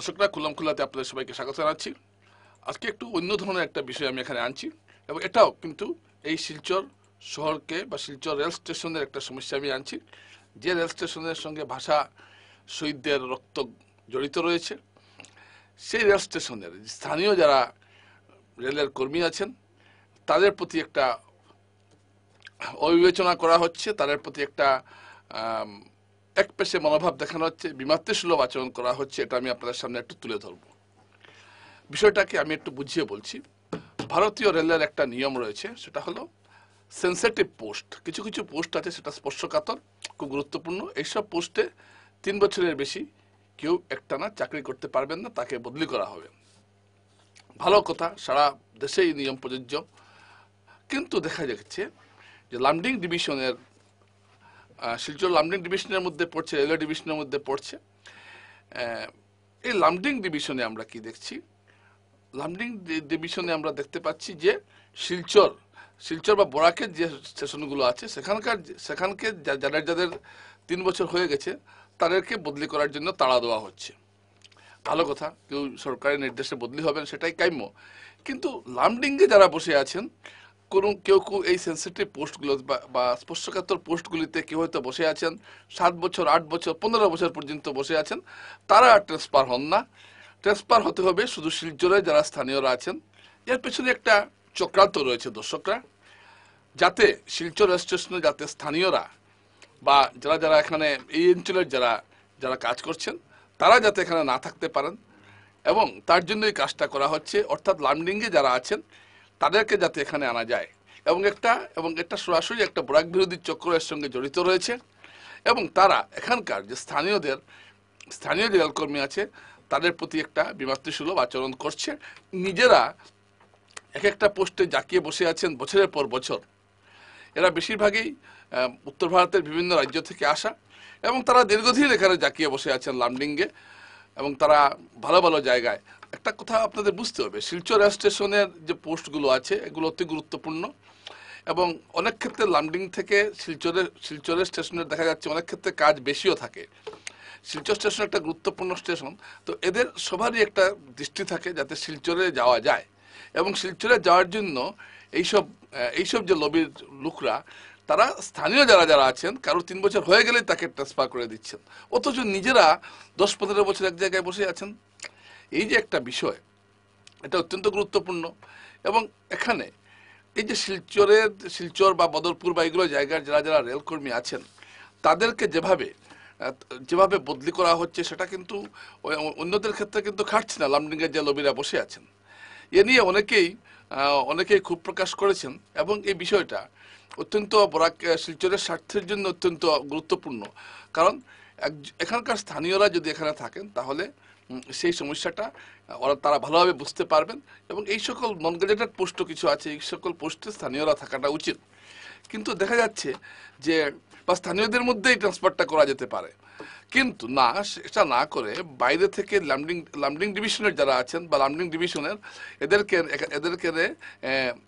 দর্শকরা খুললাম খুল্লাতে আপনাদের সবাইকে স্বাগত জানাচ্ছি। আজকে একটু অন্য ধরনের একটা বিষয় আমি এখানে আনছি এবং এটাও কিন্তু এই শিলচর শহরকে বা শিলচর রেল স্টেশনের একটা সমস্যা আমি আনছি, যে রেল স্টেশনের সঙ্গে ভাষা শহীদদের রক্ত জড়িত রয়েছে। সেই রেল স্টেশনের স্থানীয় যারা রেলের কর্মী আছেন তাদের প্রতি একটা অবিবেচনা করা হচ্ছে, তাদের প্রতি একটা একপেশে মনোভাব দেখানো হচ্ছে, বিমাতৃসুলভ আচরণ করা হচ্ছে। এটা আমি আপনাদের সামনে একটু তুলে ধরব। বিষয়টাকে আমি একটু বুঝিয়ে বলছি। ভারতীয় রেলের একটা নিয়ম রয়েছে, সেটা হলো সেন্সিটিভ পোস্ট। কিছু কিছু পোস্ট আছে সেটা স্পর্শকাতর, খুব গুরুত্বপূর্ণ। এইসব পোস্টে 3 বছরের বেশি কেউ একটানা চাকরি করতে পারবেন না, তাকে বদলি করা হবে। ভালো কথা, সারা দেশে এই নিয়ম প্রযোজ্য। কিন্তু দেখা যাচ্ছে যে লামডিং ডিভিশনের শিলচর লামডিং ডিভিশনের মধ্যে পড়ছে, রেলওয়ে ডিভিশনের মধ্যে পড়ছে। এই লামডিং ডিভিশনে আমরা কি দেখছি? লামডিং ডিভিশনে আমরা দেখতে পাচ্ছি যে শিলচর বা বরাকের যে স্টেশনগুলো আছে সেখানকে যাদের 3 বছর হয়ে গেছে তাদেরকে বদলি করার জন্য তাড়া দেওয়া হচ্ছে। ভালো কথা, কেউ সরকারি নির্দেশে বদলি হবেন, সেটাই কাম্য। কিন্তু লামডিংয়ে যারা বসে আছেন, কেউ এই সেন্সিটিভ পোস্টগুলো বা স্পর্শকাতর পোস্টগুলিতে কেউ হয়তো বসে আছেন 7 বছর, 8 বছর, 15 বছর পর্যন্ত বসে আছেন, তারা ট্রান্সফার হন না। ট্রান্সফার হতে হবে শুধু শিলচরে যারা স্থানীয়রা আছেন। এর পেছনে একটা চক্রান্ত রয়েছে দর্শকরা, যাতে শিলচর স্টেশনে যাতে স্থানীয়রা বা যারা এখানে এই অঞ্চলের যারা কাজ করছেন তারা যাতে এখানে না থাকতে পারেন, এবং তার জন্য এই কাজটা করা হচ্ছে। অর্থাৎ লামডিংয়ে যারা আছেন তাদেরকে যাতে এখানে আনা যায়, এবং এটা সরাসরি একটা বরাক বিরোধী চক্র এর সঙ্গে জড়িত রয়েছে। এবং তারা এখানকার যে স্থানীয় যে রেলকর্মী আছে তাদের প্রতি একটা বিমাতৃসুলভ আচরণ করছে। নিজেরা এক একটা পোস্টে জাকিয়ে বসে আছেন বছরের পর বছর। এরা বেশিরভাগই উত্তর ভারতের বিভিন্ন রাজ্য থেকে আসা, এবং তারা দীর্ঘদিন এখানে জাকিয়ে বসে আছেন লামডিংয়ে, এবং তারা ভালো ভালো জায়গায়। একটা কথা আপনাদের বুঝতে হবে, শিলচর রেল স্টেশনের যে পোস্টগুলো আছে এগুলো অতি গুরুত্বপূর্ণ, এবং অনেক ক্ষেত্রে লামডিং থেকে শিলচরের স্টেশনের দেখা যাচ্ছে অনেক ক্ষেত্রে কাজ বেশিও থাকে। শিলচর স্টেশন একটা গুরুত্বপূর্ণ স্টেশন, তো এদের সবারই একটা দৃষ্টি থাকে যাতে শিলচরে যাওয়া যায়। এবং শিলচরে যাওয়ার জন্য এইসব যে লবির লোকরা, তারা স্থানীয় যারা আছেন কারো 3 বছর হয়ে গেলেই তাকে ট্রান্সফার করে দিচ্ছেন, অথচ নিজেরা 10-15 বছর এক জায়গায় বসে আছেন। এই যে একটা বিষয়, এটা অত্যন্ত গুরুত্বপূর্ণ। এবং এখানে এই যে শিলচর বা বদরপুর বা এগুলো জায়গার যারা রেলকর্মী আছেন তাদেরকে যেভাবে বদলি করা হচ্ছে, সেটা কিন্তু অন্যদের ক্ষেত্রে কিন্তু খাটছে না। লামডিংয়ের যে লবিরা বসে আছেন, এ নিয়ে অনেকেই ক্ষোভ প্রকাশ করেছেন, এবং এই বিষয়টা অত্যন্ত শিলচরের স্বার্থের জন্য অত্যন্ত গুরুত্বপূর্ণ। কারণ এখানকার স্থানীয়রা যদি এখানে থাকেন তাহলে সেই সমস্যাটা তারা ভালোভাবে বুঝতে পারবেন, এবং এই সকল নন গ্যাজেটেড পোস্টও কিছু আছে, এই সকল পোস্টে স্থানীয়রা থাকাটা উচিত। কিন্তু দেখা যাচ্ছে যে বা স্থানীয়দের মধ্যেই ট্রান্সফারটা করা যেতে পারে, কিন্তু না, সেটা না করে বাইরে থেকে লামডিং ডিভিশনের যারা আছেন বা লামডিং ডিভিশনের এদেরকে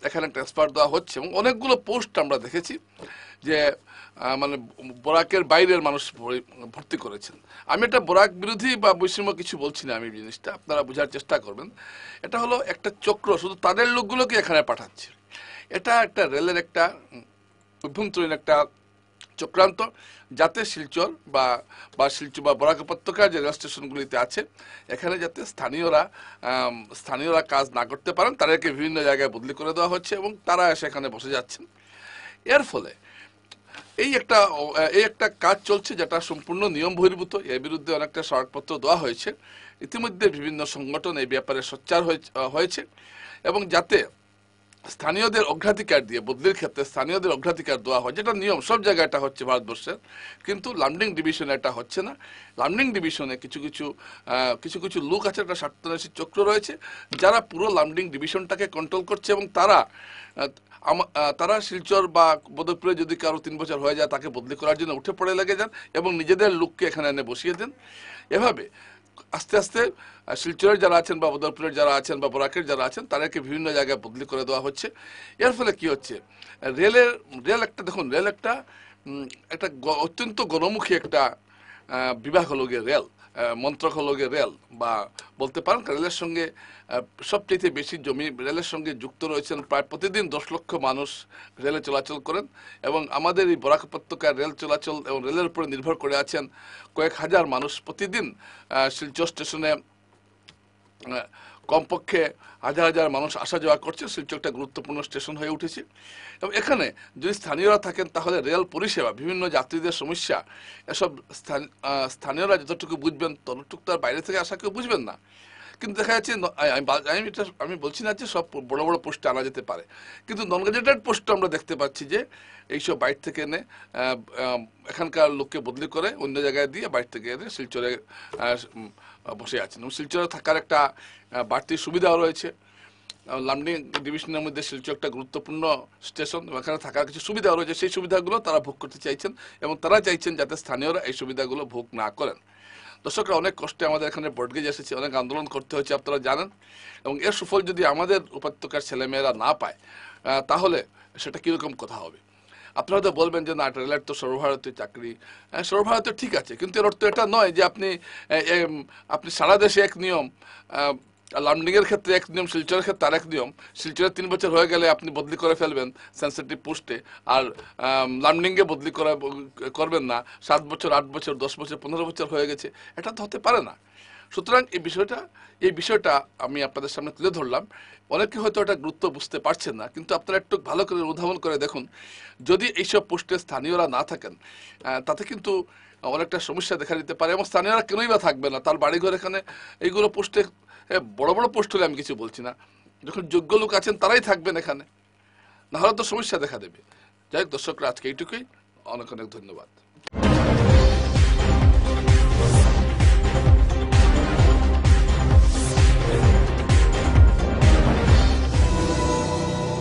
এখানে ট্রান্সফার দেওয়া হচ্ছে। এবং অনেকগুলো পোস্ট আমরা দেখেছি যে মানে বরাকের বাইরের মানুষ ভর্তি করেছেন। আমি এটা বরাক বিরোধী বা বৈষম্য কিছু বলছি না, আমি জিনিসটা আপনারা বোঝার চেষ্টা করবেন। এটা হলো একটা চক্র, শুধু তাদের লোকগুলোকে এখানে পাঠাচ্ছে। এটা একটা রেলের একটা অভ্যন্তরীণ একটা চক্রান্ত, যাতে শিলচর বা বরাক উপত্যকার যে রেল স্টেশনগুলিতে আছে এখানে যাতে স্থানীয়রা কাজ না করতে পারেন, তাদেরকে বিভিন্ন জায়গায় বদলি করে দেওয়া হচ্ছে এবং তারা সেখানে বসে যাচ্ছেন। এর ফলে এই একটা কাজ চলছে যেটা সম্পূর্ণ নিয়ম বহির্ভূত। এর বিরুদ্ধে অনেকটা স্মারকপত্র দেওয়া হয়েছে। ইতিমধ্যে বিভিন্ন সংগঠন এই ব্যাপারে সোচ্চার হয়েছে, এবং যাতে স্থানীয়দের অগ্রাধিকার দিয়ে বদলির ক্ষেত্রে স্থানীয়দের অগ্রাধিকার দেওয়া হয়, যেটা নিয়ম সব জায়গায় এটা হচ্ছে ভারতবর্ষের, কিন্তু লামডিং ডিভিশনে এটা হচ্ছে না। লামডিং ডিভিশনে কিছু কিছু লোক আছে, একটা স্বার্থন্বেষী চক্র রয়েছে যারা পুরো লামডিং ডিভিশনটাকে কন্ট্রোল করছে, এবং তারা শিলচর বা বদরপুরে যদি কারো 3 বছর হয়ে যায় তাকে বদলি করার জন্য উঠে পড়ে লেগে যান এবং নিজেদের লোককে এখানে এনে বসিয়ে দেন। এভাবে আস্তে আস্তে শিলচরের যারা আছেন বা বদরপুরের যারা আছেন বা বরাকের যারা আছেন তাদেরকে বিভিন্ন জায়গায় বদলি করে দেওয়া হচ্ছে। এর ফলে কি হচ্ছে, রেল একটা অত্যন্ত গণমুখী একটা বিভাগ হলো গিয়ে রেল। মন্ত্রক হলো গিয়ে রেল, বা বলতে পারেন রেলের সঙ্গে সবচেয়ে বেশি জমি রেলের সঙ্গে যুক্ত রয়েছেন। প্রায় প্রতিদিন 10 লক্ষ মানুষ রেলে চলাচল করেন, এবং আমাদের এই বরাক উপত্যকার রেল চলাচল এবং রেলের উপরে নির্ভর করে আছেন কয়েক হাজার মানুষ। প্রতিদিন শিলচর স্টেশনে কমপক্ষে হাজার হাজার মানুষ আসা যাওয়া করছে। শিলচর একটা গুরুত্বপূর্ণ স্টেশন হয়ে উঠেছে, এবং এখানে যদি স্থানীয়রা থাকেন তাহলে রেল পরিষেবা, বিভিন্ন যাত্রীদের সমস্যা, এসব স্থানীয়রা যতটুকু বুঝবেন ততটুকু তার বাইরে থেকে আসা কেউ বুঝবেন না। কিন্তু দেখা যাচ্ছে আমি বলছি না যে সব বড় বড় পোস্টে আনা যেতে পারে, কিন্তু নন গেজেটেড পোস্ট আমরা দেখতে পাচ্ছি যে এইসব বাইরে থেকে এনে এখানকার লোককে বদলি করে অন্য জায়গায় দিয়ে বাইরে থেকে এনে শিলচরে বসে আছেন। এবং শিলচরে থাকার একটা বাড়তি সুবিধাও রয়েছে। লামডিং ডিভিশনের মধ্যে শিলচর একটা গুরুত্বপূর্ণ স্টেশন, এখানে থাকার কিছু সুবিধাও রয়েছে। সেই সুবিধাগুলো তারা ভোগ করতে চাইছেন, এবং তারা চাইছেন যাতে স্থানীয়রা এই সুবিধাগুলো ভোগ না করেন। দর্শকরা, অনেক কষ্টে আমাদের এখানে ব্রডগেজ এসেছে, অনেক আন্দোলন করতে হয়েছে, আপনারা জানেন। এবং এর সুফল যদি আমাদের উপত্যকার ছেলেমেয়েরা না পায় তাহলে সেটা কীরকম কথা হবে? আপনারা তো বলবেন যে না, রেলের তো সর্বভারতীয় চাকরি। সর্বভারতীয় ঠিক আছে, কিন্তু এর অর্থ এটা নয় যে আপনি সারা দেশে এক নিয়ম, লামডিংয়ের ক্ষেত্রে এক নিয়ম, শিলচরের ক্ষেত্রে আরেক নিয়ম। শিলচরে 3 বছর হয়ে গেলে আপনি বদলি করে ফেলবেন সেন্সিটিভ পোস্টে, আর লামডিংয়ে বদলি করবেন না। 7 বছর, 8 বছর, 10 বছর, 15 বছর হয়ে গেছে, এটা তো হতে পারে না। সুতরাং এই বিষয়টা আমি আপনাদের সামনে তুলে ধরলাম। অনেকে হয়তো এটা গুরুত্ব বুঝতে পারছেন না, কিন্তু আপনারা একটু ভালো করে অনুধাবন করে দেখুন, যদি এইসব পোস্টে স্থানীয়রা না থাকেন তাতে কিন্তু অনেকটা সমস্যা দেখা দিতে পারে। এবং স্থানীয়রা কেনই বা থাকবে না? তার বাড়িঘর এখানে এইগুলো পোস্টে, বড় বড় পোস্ট হলে আমি কিছু বলছি না, যখন যোগ্য লোক আছেন তারাই থাকবেন এখানে, না হলে তো সমস্যা দেখা দেবে। যাই হোক দর্শকরা, আজকে এইটুকুই। অনেক অনেক ধন্যবাদ।